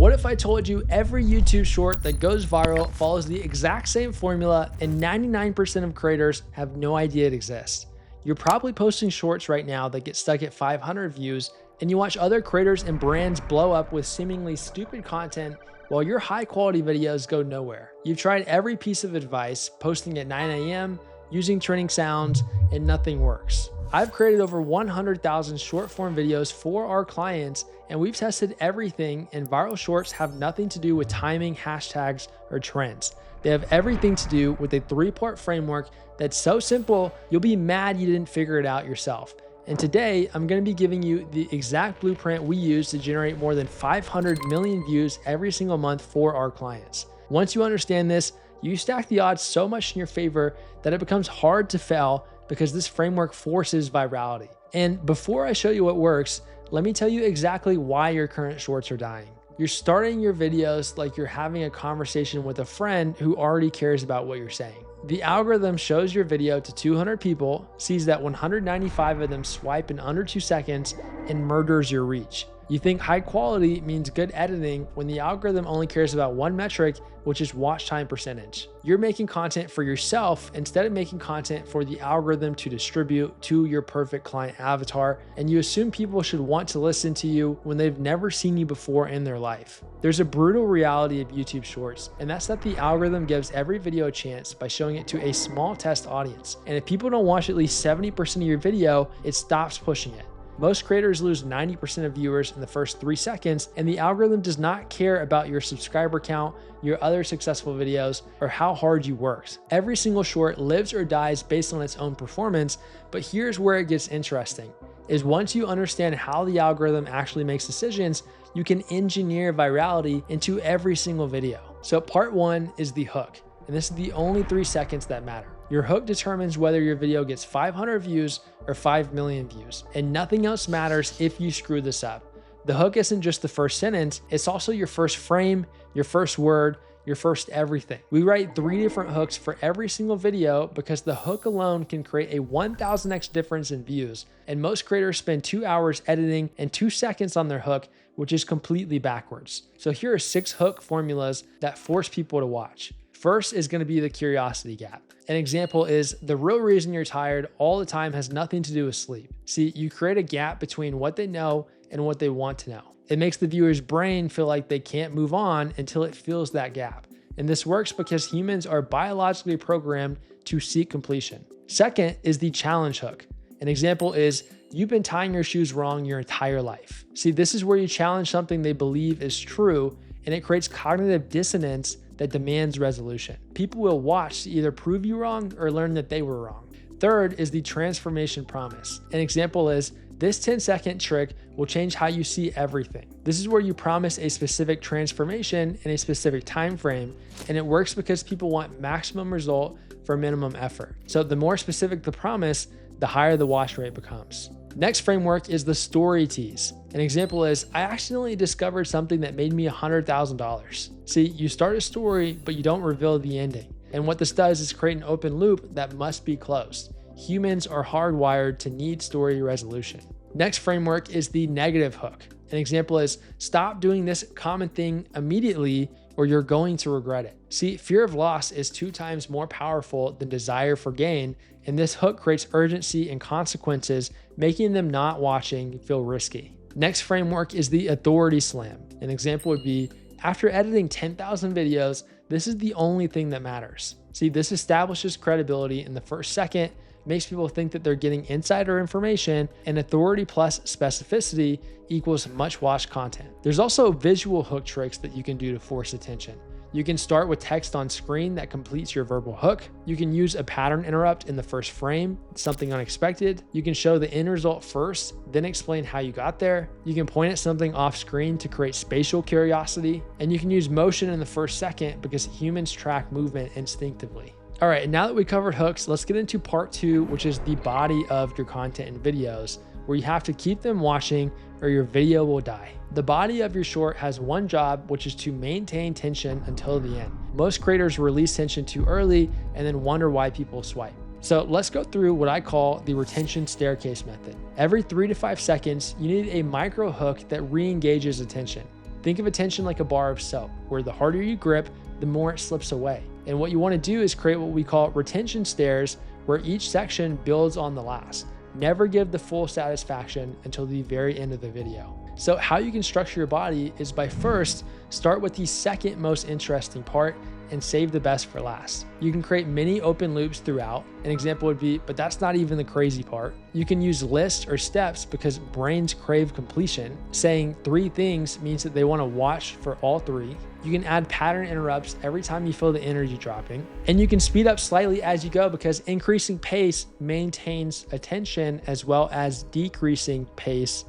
What if I told you every YouTube short that goes viral follows the exact same formula and 99% of creators have no idea it exists? You're probably posting shorts right now that get stuck at 500 views, and you watch other creators and brands blow up with seemingly stupid content while your high quality videos go nowhere. You've tried every piece of advice, posting at 9 a.m., using trending sounds, and nothing works. I've created over 100,000 short form videos for our clients, and we've tested everything, and viral shorts have nothing to do with timing, hashtags, or trends. They have everything to do with a 3-part framework that's so simple, you'll be mad you didn't figure it out yourself. And today, I'm going to be giving you the exact blueprint we use to generate more than 500 million views every single month for our clients. Once you understand this, you stack the odds so much in your favor that it becomes hard to fail, because this framework forces virality. And before I show you what works, let me tell you exactly why your current shorts are dying. You're starting your videos like you're having a conversation with a friend who already cares about what you're saying. The algorithm shows your video to 200 people, sees that 195 of them swipe in under 2 seconds, and murders your reach. You think high quality means good editing when the algorithm only cares about one metric, which is watch time percentage. You're making content for yourself instead of making content for the algorithm to distribute to your perfect client avatar, and you assume people should want to listen to you when they've never seen you before in their life. There's a brutal reality of YouTube Shorts, and that's that the algorithm gives every video a chance by showing it to a small test audience. And if people don't watch at least 70% of your video, it stops pushing it. Most creators lose 90% of viewers in the first 3 seconds, and the algorithm does not care about your subscriber count, your other successful videos, or how hard you worked. Every single short lives or dies based on its own performance, but here's where it gets interesting, is once you understand how the algorithm actually makes decisions, you can engineer virality into every single video. So part 1 is the hook, and this is the only 3 seconds that matter. Your hook determines whether your video gets 500 views or 5 million views, and nothing else matters if you screw this up. The hook isn't just the first sentence, it's also your first frame, your first word, your first everything. We write 3 different hooks for every single video because the hook alone can create a 1000x difference in views, and most creators spend 2 hours editing and 2 seconds on their hook, which is completely backwards. So here are 6 hook formulas that force people to watch. First is going to be the curiosity gap. An example is the real reason you're tired all the time has nothing to do with sleep. See, you create a gap between what they know and what they want to know. It makes the viewer's brain feel like they can't move on until it fills that gap. And this works because humans are biologically programmed to seek completion. Second is the challenge hook. An example is you've been tying your shoes wrong your entire life. See, this is where you challenge something they believe is true, and it creates cognitive dissonance that demands resolution. People will watch to either prove you wrong or learn that they were wrong. Third is the transformation promise. An example is this 10-second trick will change how you see everything. This is where you promise a specific transformation in a specific time frame, and it works because people want maximum result for minimum effort. So the more specific the promise, the higher the watch rate becomes. Next framework is the story tease. An example is, I accidentally discovered something that made me $100,000. See, you start a story, but you don't reveal the ending. And what this does is create an open loop that must be closed. Humans are hardwired to need story resolution. Next framework is the negative hook. An example is, stop doing this common thing immediately or you're going to regret it. See, fear of loss is 2 times more powerful than desire for gain, and this hook creates urgency and consequences, making them not watching feel risky. Next framework is the authority slam. An example would be, after editing 10,000 videos, this is the only thing that matters. See, this establishes credibility in the first second, makes people think that they're getting insider information, and authority plus specificity equals much watched content. There's also visual hook tricks that you can do to force attention. You can start with text on screen that completes your verbal hook. You can use a pattern interrupt in the first frame, something unexpected. You can show the end result first, then explain how you got there. You can point at something off screen to create spatial curiosity. And you can use motion in the first second because humans track movement instinctively. All right, and now that we covered hooks, let's get into part 2, which is the body of your content and videos, where you have to keep them watching or your video will die. The body of your short has one job, which is to maintain tension until the end. Most creators release tension too early and then wonder why people swipe. So let's go through what I call the retention staircase method. Every 3 to 5 seconds, you need a micro hook that re-engages attention. Think of attention like a bar of soap, where the harder you grip, the more it slips away. And what you want to do is create what we call retention stairs, where each section builds on the last. Never give the full satisfaction until the very end of the video. So how you can structure your body is by first, start with the second most interesting part and save the best for last. You can create many open loops throughout. An example would be, but that's not even the crazy part. You can use lists or steps because brains crave completion. Saying 3 things means that they want to watch for all 3. You can add pattern interrupts every time you feel the energy dropping. And you can speed up slightly as you go because increasing pace maintains attention as well as decreasing pace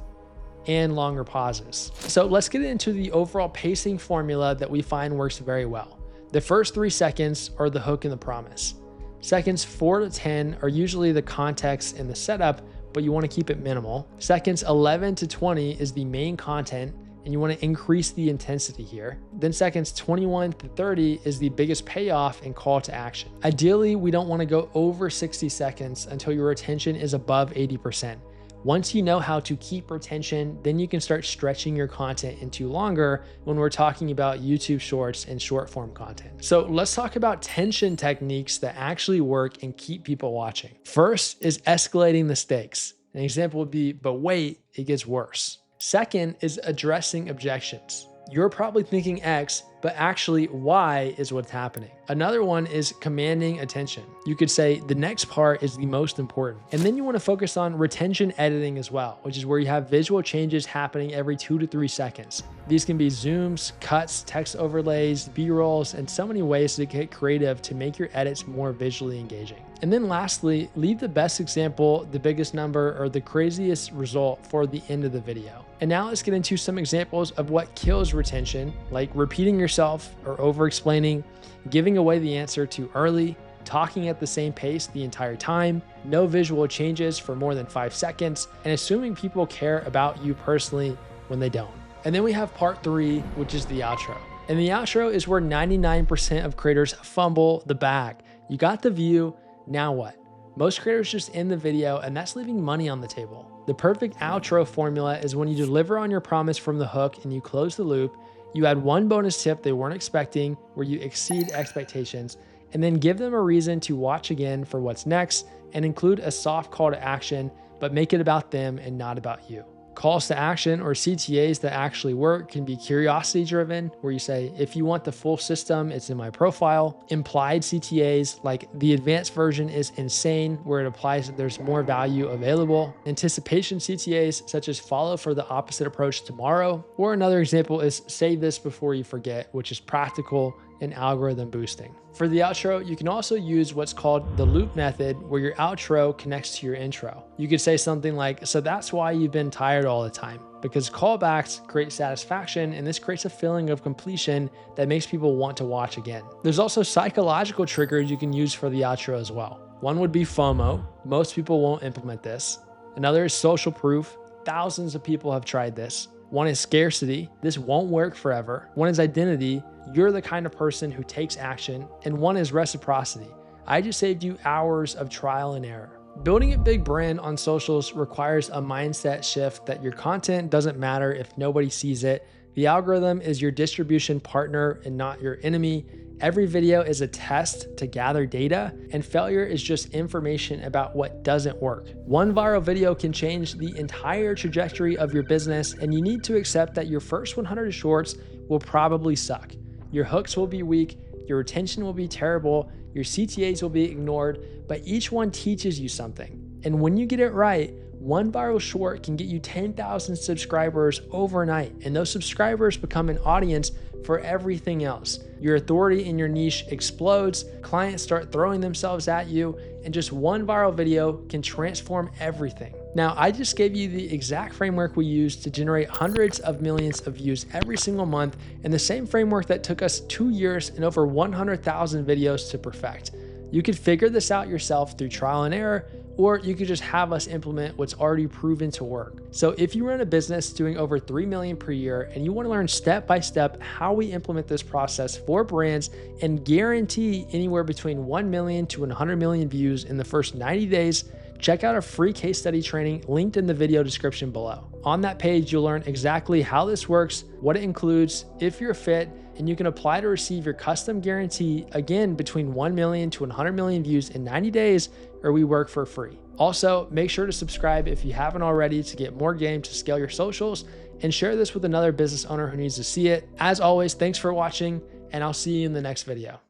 and longer pauses. So let's get into the overall pacing formula that we find works very well. The first 3 seconds are the hook and the promise. Seconds 4 to 10 are usually the context and the setup, but you want to keep it minimal. Seconds 11 to 20 is the main content, and you want to increase the intensity here. Then seconds 21 to 30 is the biggest payoff and call to action. Ideally, we don't want to go over 60 seconds until your retention is above 80%. Once you know how to keep retention, then you can start stretching your content into longer when we're talking about YouTube Shorts and short form content. So let's talk about tension techniques that actually work and keep people watching. First is escalating the stakes. An example would be, but wait, it gets worse. Second is addressing objections. You're probably thinking X, but actually Y is what's happening. Another one is commanding attention. You could say the next part is the most important. And then you want to focus on retention editing as well, which is where you have visual changes happening every 2 to 3 seconds. These can be zooms, cuts, text overlays, B-rolls, and so many ways to get creative to make your edits more visually engaging. And then lastly, leave the best example, the biggest number, or the craziest result for the end of the video. And now let's get into some examples of what kills retention, like repeating yourself or over-explaining, giving away the answer too early, talking at the same pace the entire time, no visual changes for more than 5 seconds, and assuming people care about you personally when they don't. And then we have part 3, which is the outro. And the outro is where 99% of creators fumble the bag. You got the view, now what? Most creators just end the video, and that's leaving money on the table. The perfect outro formula is when you deliver on your promise from the hook and you close the loop, you add one bonus tip they weren't expecting where you exceed expectations, and then give them a reason to watch again for what's next, and include a soft call to action, but make it about them and not about you. Calls to action, or CTAs that actually work, can be curiosity driven, where you say, if you want the full system, it's in my profile. Implied CTAs, like the advanced version is insane, where it implies that there's more value available. Anticipation CTAs, such as follow for the opposite approach tomorrow. Or another example is save this before you forget, which is practical and algorithm boosting. For the outro, you can also use what's called the loop method, where your outro connects to your intro. You could say something like, so that's why you've been tired all the time, because callbacks create satisfaction, and this creates a feeling of completion that makes people want to watch again. There's also psychological triggers you can use for the outro as well. One would be FOMO. Most people won't implement this. Another is social proof. Thousands of people have tried this. One is scarcity. This won't work forever. One is identity. You're the kind of person who takes action. And one is reciprocity. I just saved you hours of trial and error. Building a big brand on socials requires a mindset shift that your content doesn't matter if nobody sees it. The algorithm is your distribution partner and not your enemy. Every video is a test to gather data, and failure is just information about what doesn't work. One viral video can change the entire trajectory of your business, and you need to accept that your first 100 shorts will probably suck. Your hooks will be weak, your retention will be terrible, your CTAs will be ignored, but each one teaches you something. And when you get it right, one viral short can get you 10,000 subscribers overnight, and those subscribers become an audience for everything else. Your authority in your niche explodes, clients start throwing themselves at you, and just one viral video can transform everything. Now, I just gave you the exact framework we use to generate hundreds of millions of views every single month, and the same framework that took us 2 years and over 100,000 videos to perfect. You could figure this out yourself through trial and error, or you could just have us implement what's already proven to work. So if you run a business doing over 3 million per year and you want to learn step by step how we implement this process for brands and guarantee anywhere between 1 million to 100 million views in the first 90 days, check out a free case study training linked in the video description below. On that page, you'll learn exactly how this works, what it includes, if you're fit, and you can apply to receive your custom guarantee, again, between 1 million to 100 million views in 90 days, or we work for free. Also, make sure to subscribe if you haven't already to get more game to scale your socials, and share this with another business owner who needs to see it. As always, thanks for watching, and I'll see you in the next video.